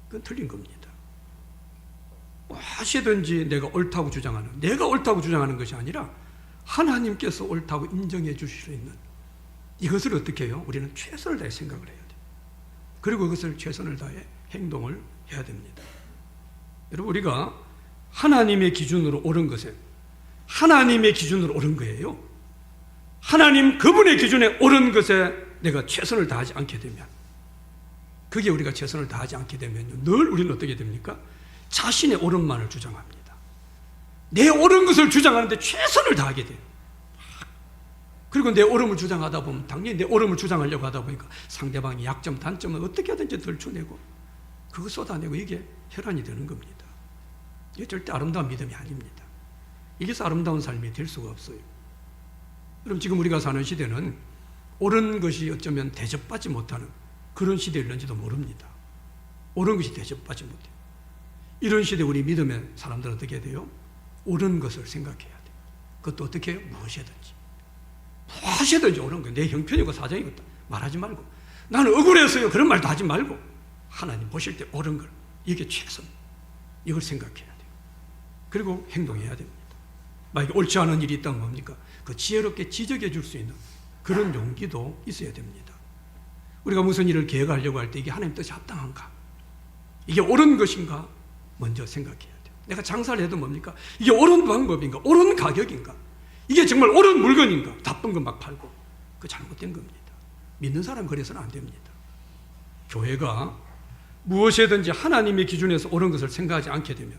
그건 틀린 겁니다. 무엇이든지 내가 옳다고 주장하는 것이 아니라 하나님께서 옳다고 인정해 주실 수 있는 이것을 어떻게 해요? 우리는 최선을 다해 생각을 해야 돼요. 그리고 그것을 최선을 다해 행동을 해야 됩니다. 여러분, 우리가 하나님의 기준으로 옳은 것에, 하나님의 기준으로 옳은 거예요. 하나님 그분의 기준에 옳은 것에 내가 최선을 다하지 않게 되면, 그게 우리가 최선을 다하지 않게 되면요, 늘 우리는 어떻게 됩니까? 자신의 옳은만을 주장합니다. 내 옳은 것을 주장하는데 최선을 다하게 돼요. 그리고 내 옳음을 주장하다 보면 당연히 내 옳음을 주장하려고 하다 보니까 상대방의 약점, 단점을 어떻게 하든지 들춰내고 그거 쏟아내고 이게 혈안이 되는 겁니다. 이게 절대 아름다운 믿음이 아닙니다. 이게서 아름다운 삶이 될 수가 없어요. 그럼 지금 우리가 사는 시대는 옳은 것이 어쩌면 대접받지 못하는 그런 시대일는지도 모릅니다. 옳은 것이 대접받지 못해요. 이런 시대 우리 믿음의 사람들은 어떻게 해야 돼요? 옳은 것을 생각해야 돼요. 그것도 어떻게 해요? 무엇이든지 옳은 거예요. 내 형편이고 사정이고 말하지 말고, 나는 억울해서요, 그런 말도 하지 말고, 하나님 보실 때 옳은 걸, 이게 최선, 이걸 생각해야 돼요. 그리고 행동해야 됩니다. 만약에 옳지 않은 일이 있다면 뭡니까? 그 지혜롭게 지적해 줄 수 있는 그런 용기도 있어야 됩니다. 우리가 무슨 일을 계획하려고 할 때 이게 하나님 뜻이 합당한가? 이게 옳은 것인가? 먼저 생각해야 돼요. 내가 장사를 해도 뭡니까? 이게 옳은 방법인가? 옳은 가격인가? 이게 정말 옳은 물건인가? 나쁜 것 막 팔고, 그거 잘못된 겁니다. 믿는 사람 그래서는 안 됩니다. 교회가 무엇이든지 하나님의 기준에서 옳은 것을 생각하지 않게 되면,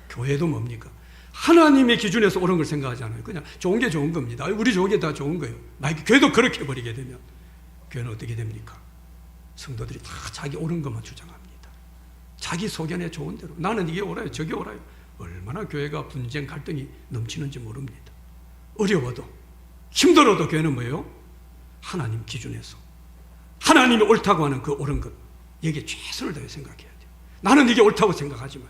교회도 뭡니까? 하나님의 기준에서 옳은 걸 생각하지 않아요. 그냥 좋은 게 좋은 겁니다. 우리 좋은 게 다 좋은 거예요. 만약에 교회도 그렇게 해버리게 되면 교회는 어떻게 됩니까? 성도들이 다 자기 옳은 것만 주장합니다. 자기 소견에 좋은 대로, 나는 이게 옳아요, 저게 옳아요. 얼마나 교회가 분쟁, 갈등이 넘치는지 모릅니다. 어려워도, 힘들어도 교회는 뭐예요? 하나님 기준에서 하나님이 옳다고 하는 그 옳은 것, 여기에 최선을 다해 생각해야 돼요. 나는 이게 옳다고 생각하지만,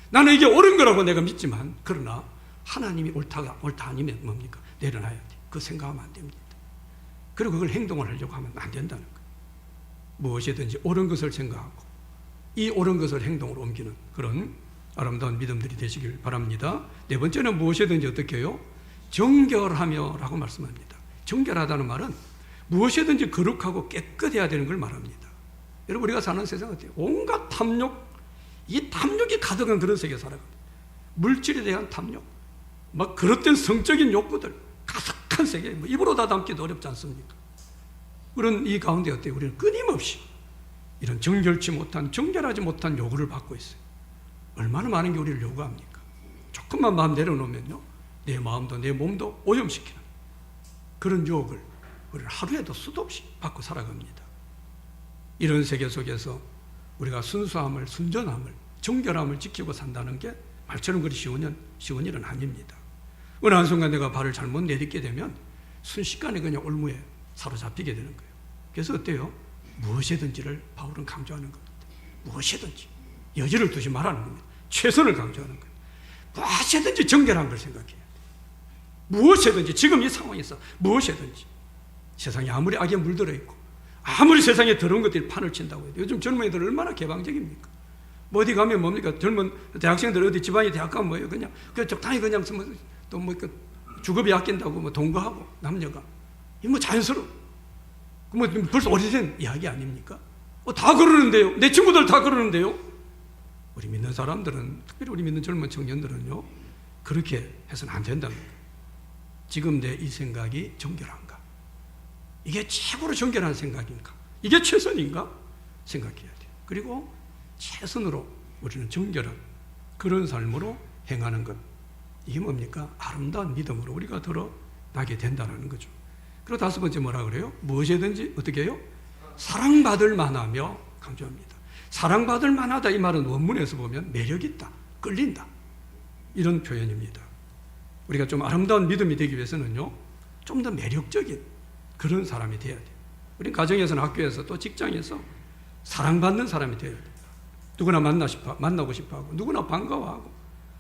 나는 이게 옳은 거라고 내가 믿지만, 그러나 하나님이 옳다 아니면 뭡니까? 내려놔야 돼. 그거 생각하면 안 됩니다. 그리고 그걸 행동을 하려고 하면 안 된다는 거예요. 무엇이든지 옳은 것을 생각하고 이 옳은 것을 행동으로 옮기는 그런 아름다운 믿음들이 되시길 바랍니다. 네 번째는 무엇이든지 어떻게 해요? 정결하며 라고 말씀합니다. 정결하다는 말은 무엇이든지 거룩하고 깨끗해야 되는 걸 말합니다. 여러분, 우리가 사는 세상 어때요? 온갖 탐욕, 이 탐욕이 가득한 그런 세계에 살아갑니다. 물질에 대한 탐욕, 막 그릇된 성적인 욕구들 가득한 세계, 뭐 입으로 다 담기도 어렵지 않습니까? 그런 이 가운데 어때요? 우리는 끊임없이 이런 정결치 못한, 정결하지 못한 요구를 받고 있어요. 얼마나 많은 게 우리를 요구합니까? 조금만 마음 내려놓으면요, 내 마음도 내 몸도 오염시키는 그런 유혹을 우리는 하루에도 수도 없이 받고 살아갑니다. 이런 세계 속에서 우리가 순수함을, 순전함을, 정결함을 지키고 산다는 게 말처럼 그리 쉬운 일은 아닙니다. 어느 한순간 내가 발을 잘못 내딛게 되면 순식간에 그냥 올무에 사로잡히게 되는 거예요. 그래서 어때요? 무엇이든지를 바울은 강조하는 겁니다. 무엇이든지 여지를 두지 말라는 겁니다. 최선을 강조하는 거예요. 무엇이든지 정결한 걸 생각해야 돼요. 무엇이든지, 지금 이 상황에서 무엇이든지, 세상에 아무리 악에 물들어 있고 아무리 세상에 더러운 것들이 판을 친다고 해도 요즘 젊은이들 얼마나 개방적입니까? 뭐 어디 가면 뭡니까? 젊은 대학생들 어디 지방에 대학 가면 뭐예요? 그냥 적당히 그냥 또 뭐 주거비 아낀다고 뭐 동거하고 남녀가 이 뭐 자연스러워. 뭐 벌써 오래된 이야기 아닙니까? 다 그러는데요. 내 친구들 다 그러는데요. 우리 믿는 사람들은, 특별히 우리 믿는 젊은 청년들은요, 그렇게 해서는 안 된다는 거예요. 지금 내 이 생각이 정결한가? 이게 최고로 정결한 생각인가? 이게 최선인가? 생각해야 돼요. 그리고 최선으로 우리는 정결한 그런 삶으로 행하는 것, 이게 뭡니까? 아름다운 믿음으로 우리가 드러나게 된다는 거죠. 그리고 다섯 번째 뭐라 그래요? 무엇이든지 어떻게 해요? 사랑받을 만하며 강조합니다. 사랑받을 만하다, 이 말은 원문에서 보면 매력있다, 끌린다, 이런 표현입니다. 우리가 좀 아름다운 믿음이 되기 위해서는요, 좀 더 매력적인 그런 사람이 돼야 돼요. 우리 가정에서는, 학교에서, 또 직장에서 사랑받는 사람이 돼야 돼요. 누구나 만나고 싶어하고, 누구나 반가워하고,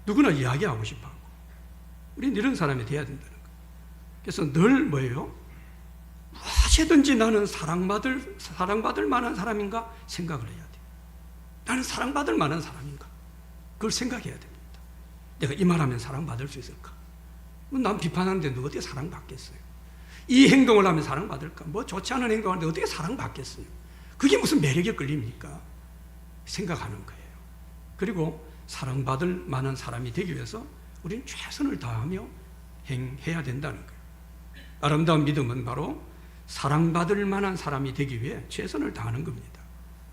누구나 이야기하고 싶어하고, 우리는 이런 사람이 돼야 된다는 거예요. 그래서 늘 뭐예요? 무엇이든지 나는 사랑받을 만한 사람인가 생각을 해야 돼요. 나는 사랑받을 만한 사람인가? 그걸 생각해야 됩니다. 내가 이 말하면 사랑받을 수 있을까? 난 비판하는데 너 어떻게 사랑받겠어요? 이 행동을 하면 사랑받을까? 뭐 좋지 않은 행동을 하는데 어떻게 사랑받겠어요? 그게 무슨 매력에 끌립니까? 생각하는 거예요. 그리고 사랑받을 만한 사람이 되기 위해서 우리는 최선을 다하며 행해야 된다는 거예요. 아름다운 믿음은 바로 사랑받을 만한 사람이 되기 위해 최선을 다하는 겁니다.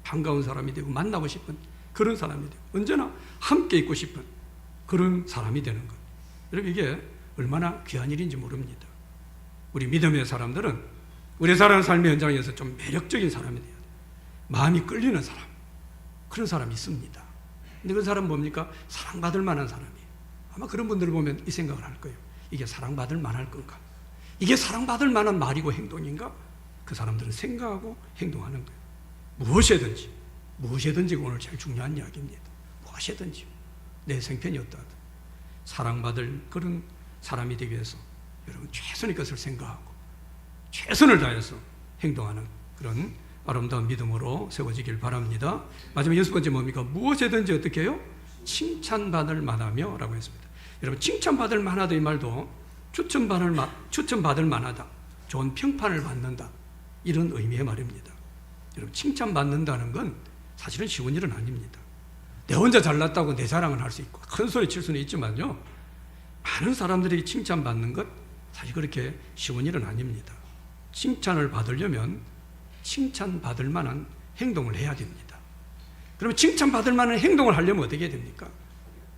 반가운 사람이 되고 만나고 싶은 그런 사람이 되고 언제나 함께 있고 싶은 그런 사람이 되는 것. 여러분, 이게 얼마나 귀한 일인지 모릅니다. 우리 믿음의 사람들은 우리 사람 삶의 현장에서 좀 매력적인 사람이 돼야 돼요. 마음이 끌리는 사람, 그런 사람이 있습니다. 근데 그 사람은 뭡니까? 사랑받을 만한 사람이에요. 아마 그런 분들을 보면 이 생각을 할 거예요. 이게 사랑받을 만할 건가? 이게 사랑받을 만한 말이고 행동인가? 그 사람들은 생각하고 행동하는 거예요. 무엇이든지가 오늘 제일 중요한 이야기입니다. 무엇이든지 내 생편이 어떠하든 사랑받을 그런 사람이 되기 위해서 여러분 최선의 것을 생각하고 최선을 다해서 행동하는 그런 아름다운 믿음으로 세워지길 바랍니다. 마지막 6번째 뭡니까? 무엇이든지 어떻게 해요? 칭찬받을 만하며 라고 했습니다. 여러분 칭찬받을 만하다 이 말도 추천받을 만하다, 좋은 평판을 받는다, 이런 의미의 말입니다. 여러분 칭찬받는다는 건 사실은 쉬운 일은 아닙니다. 내 혼자 잘났다고 내 자랑을 할 수 있고 큰 소리 칠 수는 있지만요, 많은 사람들이 칭찬받는 것 사실 그렇게 쉬운 일은 아닙니다. 칭찬을 받으려면 칭찬받을 만한 행동을 해야 됩니다. 그러면 칭찬받을 만한 행동을 하려면 어떻게 해야 됩니까?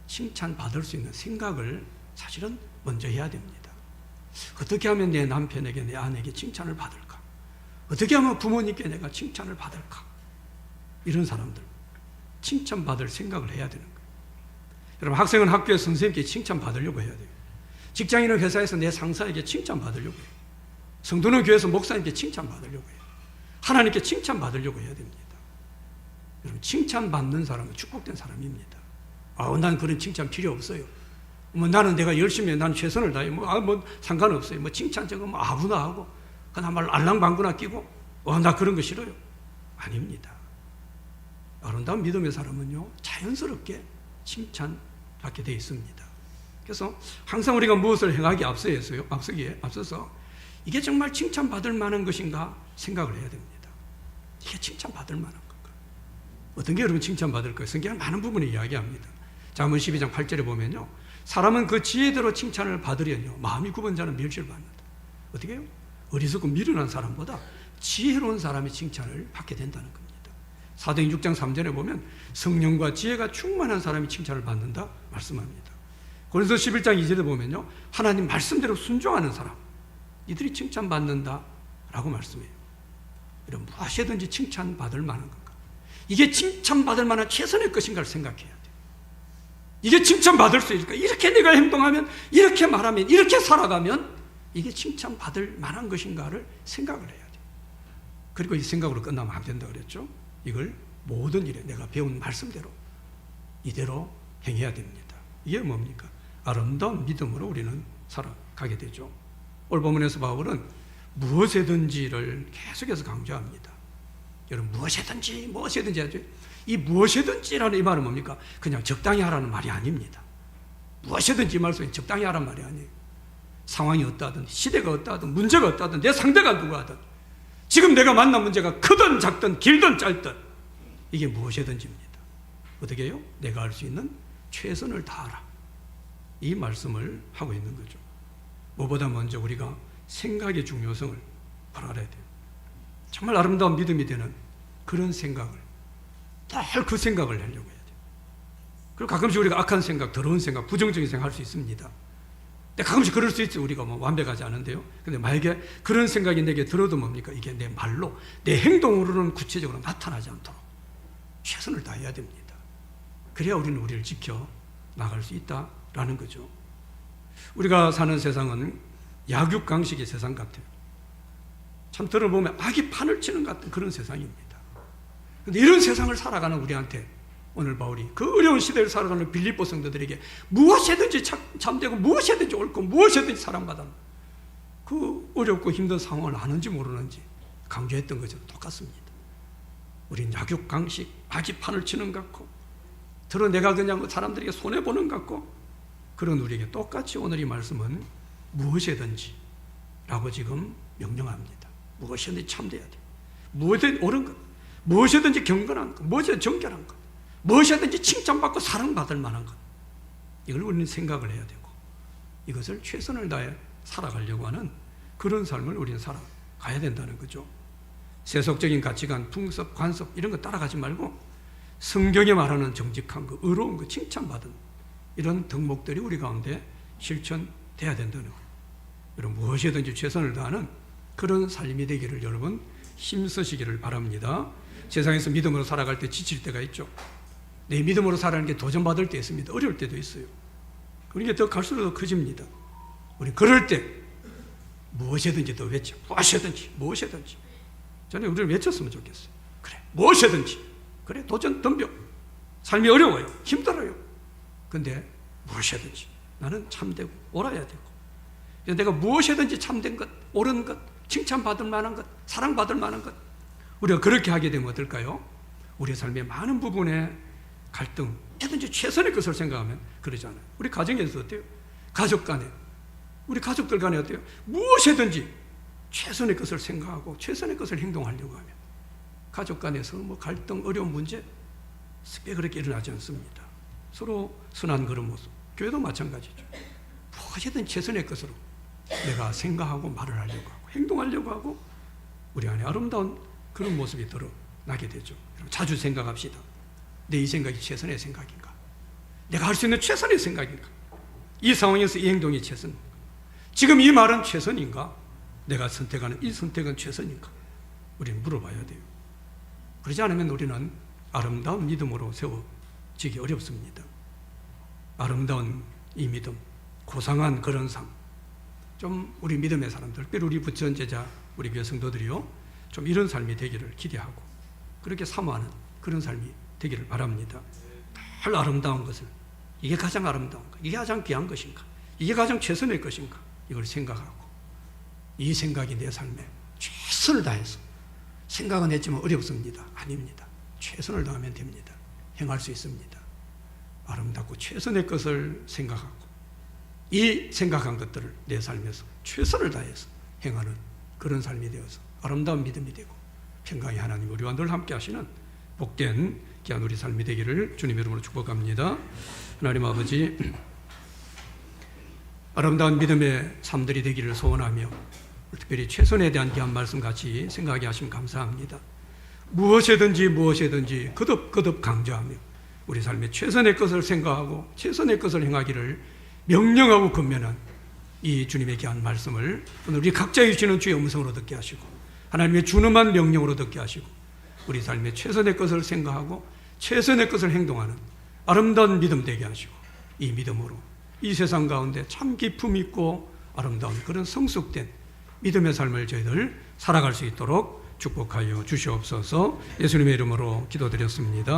칭찬받을 수 있는 생각을 사실은 먼저 해야 됩니다. 어떻게 하면 내 남편에게, 내 아내에게 칭찬을 받을까? 어떻게 하면 부모님께 내가 칭찬을 받을까? 이런 사람들, 칭찬받을 생각을 해야 되는 거예요. 여러분 학생은 학교에서 선생님께 칭찬받으려고 해야 돼요. 직장인은 회사에서 내 상사에게 칭찬받으려고 해요. 성도는 교회에서 목사님께 칭찬받으려고 해요. 하나님께 칭찬받으려고 해야 됩니다. 여러분 칭찬받는 사람은 축복된 사람입니다. 난 그런 칭찬 필요 없어요. 나는 내가 열심히 해, 난 최선을 다해, 상관없어요. 칭찬 저거 아무나 하고 그냥 말 알랑방구나 끼고 나 그런 거 싫어요. 아닙니다. 아름다운 믿음의 사람은요 자연스럽게 칭찬받게 되어 있습니다. 그래서 항상 우리가 무엇을 행하기에 앞서서 이게 정말 칭찬받을 만한 것인가 생각을 해야 됩니다. 이게 칭찬받을 만한 건가? 어떤 게 여러분 칭찬받을까요? 성경은 많은 부분을 이야기합니다. 잠언 12장 8절에 보면요, 사람은 그 지혜대로 칭찬을 받으려니요 마음이 굽은 자는 멸시를 받는다. 어떻게 해요? 어리석고 미련한 사람보다 지혜로운 사람이 칭찬을 받게 된다는 겁니다. 사도행 6장 3절에 보면 성령과 지혜가 충만한 사람이 칭찬을 받는다 말씀합니다. 고린도 11장 2절에 보면요, 하나님 말씀대로 순종하는 사람, 이들이 칭찬받는다 라고 말씀해요. 이런 무엇이든지 칭찬받을 만한 건가? 이게 칭찬받을 만한 최선의 것인가를 생각해야 돼요. 이게 칭찬받을 수 있을까? 이렇게 내가 행동하면, 이렇게 말하면, 이렇게 살아가면 이게 칭찬받을 만한 것인가를 생각을 해야 돼요. 그리고 이 생각으로 끝나면 안 된다고 그랬죠. 이걸 모든 일에 내가 배운 말씀대로 이대로 행해야 됩니다. 이게 뭡니까? 아름다운 믿음으로 우리는 살아가게 되죠. 오늘 본문에서 바울은 무엇이든지를 계속해서 강조합니다. 여러분 무엇이든지 하죠. 이 무엇이든지라는 이 말은 뭡니까? 그냥 적당히 하라는 말이 아닙니다. 무엇이든지 이 말 속에 적당히 하라는 말이 아니에요. 상황이 어떠하든, 시대가 어떠하든, 문제가 어떠하든, 내 상대가 누구하든, 지금 내가 만난 문제가 크든 작든 길든 짧든 이게 무엇이든지입니다. 어떻게 해요? 내가 할 수 있는 최선을 다하라, 이 말씀을 하고 있는 거죠. 무엇보다 먼저 우리가 생각의 중요성을 알아야 돼요. 정말 아름다운 믿음이 되는 그런 생각을, 늘 그 생각을 하려고 해야 돼요. 그리고 가끔씩 우리가 악한 생각, 더러운 생각, 부정적인 생각 할 수 있습니다. 근데 가끔씩 그럴 수 있죠. 우리가 완벽하지 않은데요. 근데 만약에 그런 생각이 내게 들어도 뭡니까? 이게 내 말로, 내 행동으로는 구체적으로 나타나지 않도록 최선을 다해야 됩니다. 그래야 우리는 우리를 지켜 나갈 수 있다라는 거죠. 우리가 사는 세상은 약육강식의 세상 같아요. 참 들어보면 악이 판을 치는 것 같은 그런 세상입니다. 그런데 이런 세상을 살아가는 우리한테 오늘 바울이 그 어려운 시대를 살아가는 빌립보 성도들에게 무엇이든지 참되고 무엇이든지 옳고 무엇이든지 사랑받아, 그 어렵고 힘든 상황을 아는지 모르는지 강조했던 것처럼 똑같습니다. 우린 약육강식, 악이 판을 치는 것 같고 내가 그냥 사람들에게 손해보는 것 같고, 그런 우리에게 똑같이 오늘 이 말씀은 무엇이든지 라고 지금 명령합니다. 무엇이든지 참돼야 돼. 무엇이든지 옳은 것, 무엇이든지 경건한 것, 무엇이든지 정결한 것, 무엇이든지 칭찬받고 사랑받을 만한 것, 이걸 우리는 생각을 해야 되고 이것을 최선을 다해 살아가려고 하는 그런 삶을 우리는 살아가야 된다는 거죠. 세속적인 가치관, 풍습, 관습 이런 거 따라가지 말고 성경에 말하는 정직한 거, 의로운 거, 칭찬받은 이런 덕목들이 우리 가운데 실천돼야 된다는 거예요. 여러분 무엇이든지 최선을 다하는 그런 삶이 되기를 여러분 힘쓰시기를 바랍니다. 세상에서 믿음으로 살아갈 때 지칠 때가 있죠. 내 믿음으로 살아가는 게 도전받을 때 있습니다. 어려울 때도 있어요. 그러니까 더 갈수록 더 커집니다. 우리 그럴 때 무엇이든지 더 외쳐. 무엇이든지. 저는 우리를 외쳤으면 좋겠어요. 그래, 무엇이든지. 그래, 도전, 덤벼. 삶이 어려워요. 힘들어요. 근데 무엇이든지 나는 참되고 옳아야 되고 내가 무엇이든지 참된 것, 옳은 것, 칭찬받을 만한 것, 사랑받을 만한 것, 우리가 그렇게 하게 되면 어떨까요? 우리 삶의 많은 부분에 갈등, 뭐든지 최선의 것을 생각하면 그러잖아요. 우리 가정에서 어때요? 가족 간에, 우리 가족들 간에 어때요? 무엇이든지 최선의 것을 생각하고 최선의 것을 행동하려고 하면 가족 간에서 뭐 갈등, 어려운 문제 꽤 그렇게 일어나지 않습니다. 서로 선한 그런 모습, 교회도 마찬가지죠. 무엇이든 최선의 것으로 내가 생각하고 말을 하려고 하고 행동하려고 하고 우리 안에 아름다운 그런 모습이 드러나게 되죠. 자주 생각합시다. 내 이 생각이 최선의 생각인가? 내가 할 수 있는 최선의 생각인가? 이 상황에서 이 행동이 최선, 지금 이 말은 최선인가? 내가 선택하는 이 선택은 최선인가? 우리는 물어봐야 돼요. 그러지 않으면 우리는 아름다운 믿음으로 세워지기 어렵습니다. 아름다운 이 믿음, 고상한 그런 삶, 좀 우리 믿음의 사람들, 특별히 우리 부천 제자, 우리 교회 성도들이요, 좀 이런 삶이 되기를 기대하고 그렇게 사모하는 그런 삶이 되기를 바랍니다. 늘 아름다운 것을, 이게 가장 아름다운가? 이게 가장 귀한 것인가? 이게 가장 최선의 것인가? 이걸 생각하고 이 생각이 내 삶에 최선을 다해서, 생각은 했지만 어렵습니다. 아닙니다. 최선을 다하면 됩니다. 행할 수 있습니다. 아름답고 최선의 것을 생각하고 이 생각한 것들을 내 삶에서 최선을 다해서 행하는 그런 삶이 되어서 아름다운 믿음이 되고 평강의 하나님 우리와 늘 함께 하시는 복된 귀한 우리 삶이 되기를 주님의 이름으로 축복합니다. 하나님 아버지, 아름다운 믿음의 삶들이 되기를 소원하며 특별히 최선에 대한 귀한 말씀 같이 생각하게 하시면 감사합니다. 무엇이든지 거듭 강조하며 우리 삶에 최선의 것을 생각하고 최선의 것을 행하기를 명령하고 권면한 이 주님의 귀한 말씀을 오늘 우리 각자에 주시는 주의 음성으로 듣게 하시고 하나님의 준엄한 명령으로 듣게 하시고 우리 삶에 최선의 것을 생각하고 최선의 것을 행동하는 아름다운 믿음 되게 하시고 이 믿음으로 이 세상 가운데 참 기품 있고 아름다운 그런 성숙된 믿음의 삶을 저희들 살아갈 수 있도록 축복하여 주시옵소서. 예수님의 이름으로 기도드렸습니다.